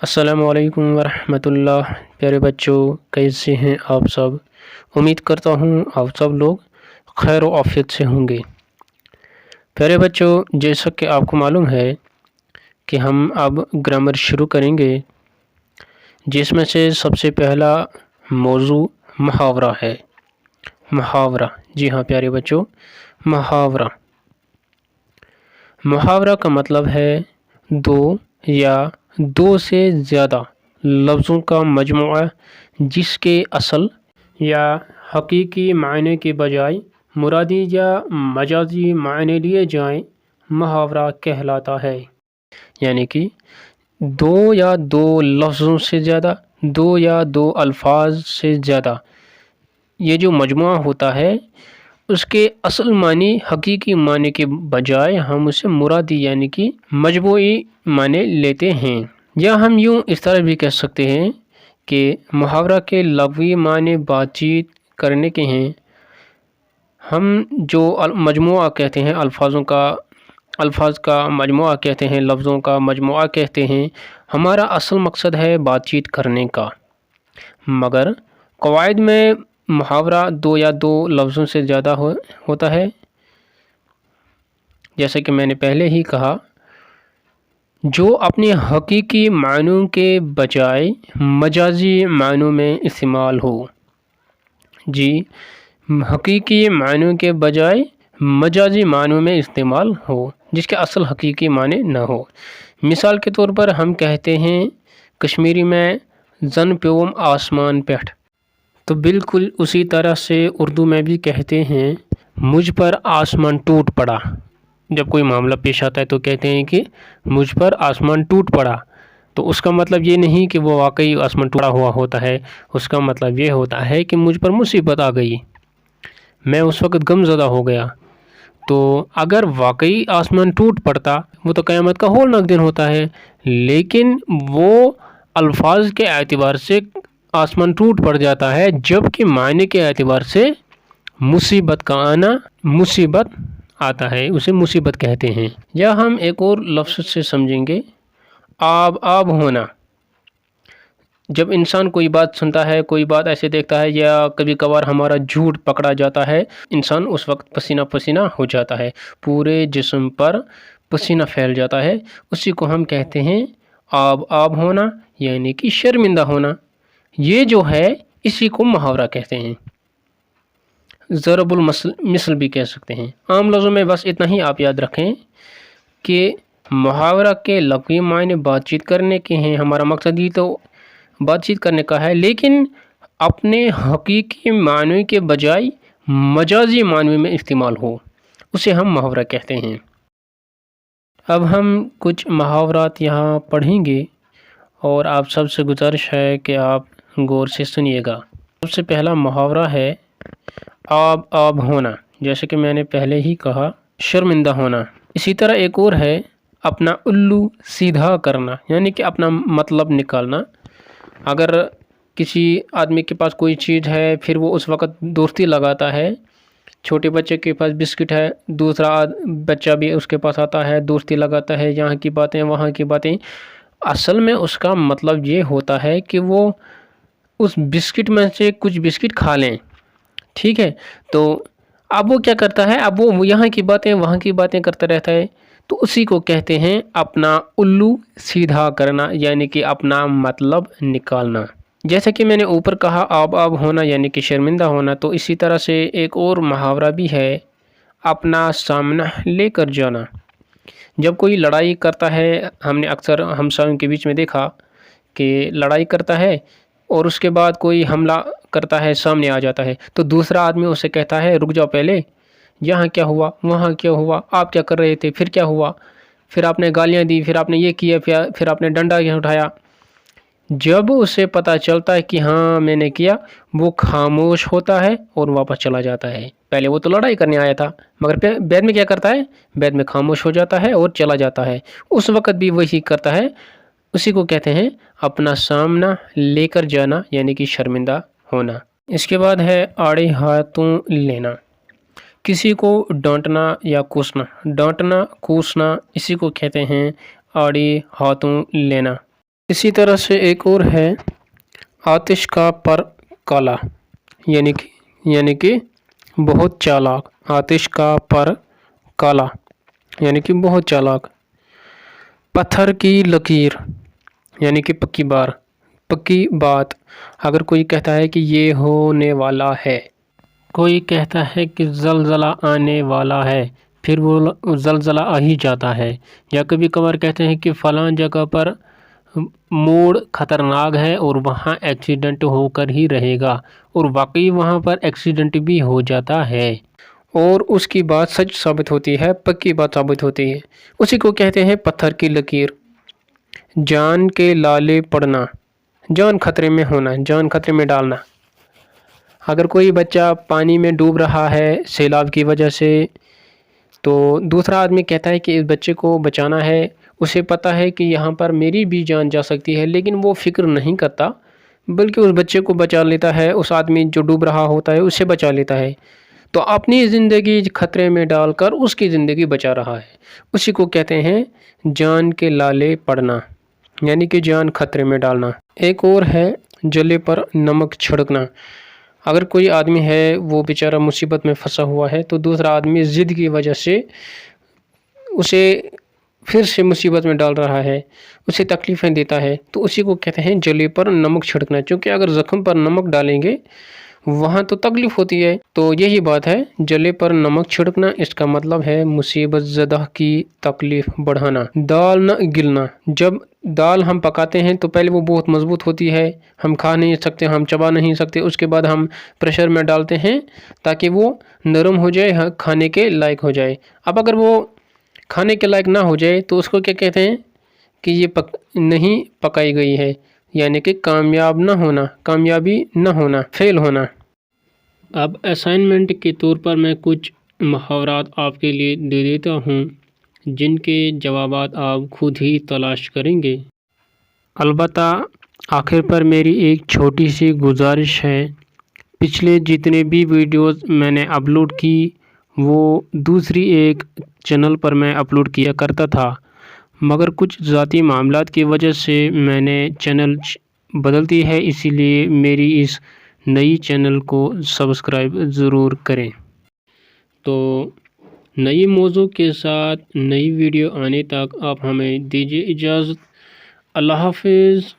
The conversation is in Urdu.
السلام علیکم ورحمۃ اللہ۔ پیارے بچوں، کیسے ہیں آپ سب؟ امید کرتا ہوں آپ سب لوگ خیر و عافیت سے ہوں گے۔ پیارے بچوں، جیسا کہ آپ کو معلوم ہے کہ ہم اب گرامر شروع کریں گے، جس میں سے سب سے پہلا موضوع محاورہ ہے۔ محاورہ، جی ہاں پیارے بچوں، محاورہ۔ محاورہ کا مطلب ہے دو یا دو سے زیادہ لفظوں کا مجموعہ جس کے اصل یا حقیقی معنی کے بجائے مرادی یا مجازی معنی لیے جائیں، محاورہ کہلاتا ہے۔ یعنی کہ دو یا دو لفظوں سے زیادہ، دو یا دو الفاظ سے زیادہ، یہ جو مجموعہ ہوتا ہے اس کے اصل معنی، حقیقی معنی کے بجائے ہم اسے مرادی یعنی کہ مجموعی معنی لیتے ہیں۔ یا ہم یوں اس طرح بھی کہہ سکتے ہیں کہ محاورہ کے لغوی معنی بات چیت کرنے کے ہیں۔ ہم جو مجموعہ کہتے ہیں، الفاظ کا مجموعہ کہتے ہیں، لفظوں کا مجموعہ کہتے ہیں، ہمارا اصل مقصد ہے بات چیت کرنے کا۔ مگر قواعد میں محاورہ دو یا دو لفظوں سے زیادہ ہوتا ہے، جیسے کہ میں نے پہلے ہی کہا، جو اپنے حقیقی معنوں کے بجائے مجازی معنوں میں استعمال ہو۔ جی، حقیقی معنوں کے بجائے مجازی معنوں میں استعمال ہو، جس کے اصل حقیقی معنی نہ ہو۔ مثال کے طور پر ہم کہتے ہیں کشمیری میں زن پیوم آسمان پیٹھ، تو بالکل اسی طرح سے اردو میں بھی کہتے ہیں مجھ پر آسمان ٹوٹ پڑا۔ جب کوئی معاملہ پیش آتا ہے تو کہتے ہیں کہ مجھ پر آسمان ٹوٹ پڑا، تو اس کا مطلب یہ نہیں کہ وہ واقعی آسمان ٹوٹا ہوا ہوتا ہے، اس کا مطلب یہ ہوتا ہے کہ مجھ پر مصیبت آ گئی، میں اس وقت غم زدہ ہو گیا۔ تو اگر واقعی آسمان ٹوٹ پڑتا وہ تو قیامت کا ہولناک دن ہوتا ہے، لیکن وہ الفاظ کے اعتبار سے آسمان ٹوٹ پڑ جاتا ہے، جبکہ معنی کے اعتبار سے مصیبت کا آنا، مصیبت آتا ہے، اسے مصیبت کہتے ہیں۔ یا ہم ایک اور لفظ سے سمجھیں گے، آب ہونا۔ جب انسان کوئی بات سنتا ہے، کوئی بات ایسے دیکھتا ہے، یا کبھی کبھار ہمارا جھوٹ پکڑا جاتا ہے، انسان اس وقت پسینہ پسینہ ہو جاتا ہے، پورے جسم پر پسینہ پھیل جاتا ہے، اسی کو ہم کہتے ہیں آب ہونا، یعنی کہ شرمندہ ہونا۔ یہ جو ہے اسی کو محاورہ کہتے ہیں، ضرب المثل بھی کہہ سکتے ہیں۔ عام لفظوں میں بس اتنا ہی آپ یاد رکھیں کہ محاورہ کے لغوی معنی بات چیت کرنے کے ہیں، ہمارا مقصد ہی تو بات چیت کرنے کا ہے، لیکن اپنے حقیقی معنی کے بجائے مجازی معنی میں استعمال ہو، اسے ہم محاورہ کہتے ہیں۔ اب ہم کچھ محاورات یہاں پڑھیں گے اور آپ سب سے گزارش ہے کہ آپ غور سے سنیے گا۔ سب سے پہلا محاورہ ہے آب ہونا، جیسے کہ میں نے پہلے ہی کہا، شرمندہ ہونا۔ اسی طرح ایک اور ہے اپنا الو سیدھا کرنا، یعنی کہ اپنا مطلب نکالنا۔ اگر کسی آدمی کے پاس کوئی چیز ہے، پھر وہ اس وقت دوستی لگاتا ہے، چھوٹے بچے کے پاس بسکٹ ہے، دوسرا بچہ بھی اس کے پاس آتا ہے، دوستی لگاتا ہے، یہاں کی باتیں وہاں کی باتیں، اصل میں اس کا مطلب یہ ہوتا ہے کہ وہ اس بسکٹ میں سے کچھ بسکٹ کھا لیں، ٹھیک ہے؟ تو اب وہ کیا کرتا ہے، اب وہ یہاں کی باتیں وہاں کی باتیں کرتا رہتا ہے، تو اسی کو کہتے ہیں اپنا الو سیدھا کرنا، یعنی کہ اپنا مطلب نکالنا۔ جیسا کہ میں نے اوپر کہا آب ہونا یعنی کہ شرمندہ ہونا، تو اسی طرح سے ایک اور محاورہ بھی ہے اپنا سامنا لے کر جانا۔ جب کوئی لڑائی کرتا ہے، ہم نے اکثر ہمسایوں کے بیچ میں دیکھا کہ لڑائی کرتا ہے اور اس کے بعد کوئی حملہ کرتا ہے، سامنے آ جاتا ہے، تو دوسرا آدمی اسے کہتا ہے رک جاؤ پہلے، یہاں کیا ہوا، وہاں کیا ہوا، آپ کیا کر رہے تھے، پھر کیا ہوا، پھر آپ نے گالیاں دی، پھر آپ نے یہ کیا، پھر آپ نے ڈنڈا اٹھایا۔ جب اسے پتہ چلتا ہے کہ ہاں میں نے کیا، وہ خاموش ہوتا ہے اور واپس چلا جاتا ہے۔ پہلے وہ تو لڑائی کرنے آیا تھا، مگر بعد میں کیا کرتا ہے، بعد میں خاموش ہو جاتا ہے اور چلا جاتا ہے۔ اس وقت بھی وہی کرتا ہے، اسی کو کہتے ہیں اپنا سامنا لے کر جانا، یعنی کہ شرمندہ ہونا۔ اس کے بعد ہے آڑے ہاتھوں لینا، کسی کو ڈانٹنا یا کوسنا۔ ڈانٹنا، کوسنا، اسی کو کہتے ہیں آڑے ہاتھوں لینا۔ اسی طرح سے ایک اور ہے آتش کا پر کالا، یعنی کہ بہت چالاک، آتش کا پر کالا یعنی کہ بہت چالاک۔ پتھر کی لکیر یعنی کہ پکی بات، اگر کوئی کہتا ہے کہ یہ ہونے والا ہے، کوئی کہتا ہے کہ زلزلہ آنے والا ہے، پھر وہ زلزلہ آ ہی جاتا ہے، یا کبھی کبھار کہتے ہیں کہ فلاں جگہ پر موڑ خطرناک ہے اور وہاں ایکسیڈنٹ ہو کر ہی رہے گا، اور واقعی وہاں پر ایکسیڈنٹ بھی ہو جاتا ہے اور اس کی بات سچ ثابت ہوتی ہے، پکی بات ثابت ہوتی ہے، اسی کو کہتے ہیں پتھر کی لکیر۔ جان کے لالے پڑنا، جان خطرے میں ہونا، جان خطرے میں ڈالنا۔ اگر کوئی بچہ پانی میں ڈوب رہا ہے سیلاب کی وجہ سے، تو دوسرا آدمی کہتا ہے کہ اس بچے کو بچانا ہے، اسے پتہ ہے کہ یہاں پر میری بھی جان جا سکتی ہے، لیکن وہ فکر نہیں کرتا بلکہ اس بچے کو بچا لیتا ہے، اس آدمی جو ڈوب رہا ہوتا ہے اسے بچا لیتا ہے، تو اپنی زندگی خطرے میں ڈال کر اس کی زندگی بچا رہا ہے، اسی کو کہتے ہیں جان کے لالے پڑنا یعنی کہ جان خطرے میں ڈالنا۔ ایک اور ہے جلے پر نمک چھڑکنا۔ اگر کوئی آدمی ہے وہ بیچارہ مصیبت میں پھنسا ہوا ہے، تو دوسرا آدمی ضد کی وجہ سے اسے پھر سے مصیبت میں ڈال رہا ہے، اسے تکلیفیں دیتا ہے، تو اسی کو کہتے ہیں جلے پر نمک چھڑکنا، چونکہ اگر زخم پر نمک ڈالیں گے وہاں تو تکلیف ہوتی ہے، تو یہی بات ہے جلے پر نمک چھڑکنا، اس کا مطلب ہے مصیبت زدہ کی تکلیف بڑھانا۔ دال نہ گلنا، جب دال ہم پکاتے ہیں تو پہلے وہ بہت مضبوط ہوتی ہے، ہم کھا نہیں سکتے، ہم چبا نہیں سکتے، اس کے بعد ہم پریشر میں ڈالتے ہیں تاکہ وہ نرم ہو جائے، کھانے کے لائق ہو جائے۔ اب اگر وہ کھانے کے لائق نہ ہو جائے تو اس کو کیا کہتے ہیں کہ یہ نہیں پکائی گئی ہے، یعنی کہ کامیاب نہ ہونا، کامیابی نہ ہونا، فیل ہونا۔ اب اسائنمنٹ کے طور پر میں کچھ محاورات آپ کے لیے دے دیتا ہوں جن کے جوابات آپ خود ہی تلاش کریں گے۔ البتہ آخر پر میری ایک چھوٹی سی گزارش ہے، پچھلے جتنے بھی ویڈیوز میں نے اپلوڈ کی وہ دوسری ایک چینل پر میں اپلوڈ کیا کرتا تھا، مگر کچھ ذاتی معاملات کی وجہ سے میں نے چینل بدل دی ہے، اسی لیے میری اس نئی چینل کو سبسکرائب ضرور کریں۔ تو نئی موضوع کے ساتھ نئی ویڈیو آنے تک آپ ہمیں دیجیے اجازت۔ اللہ حافظ۔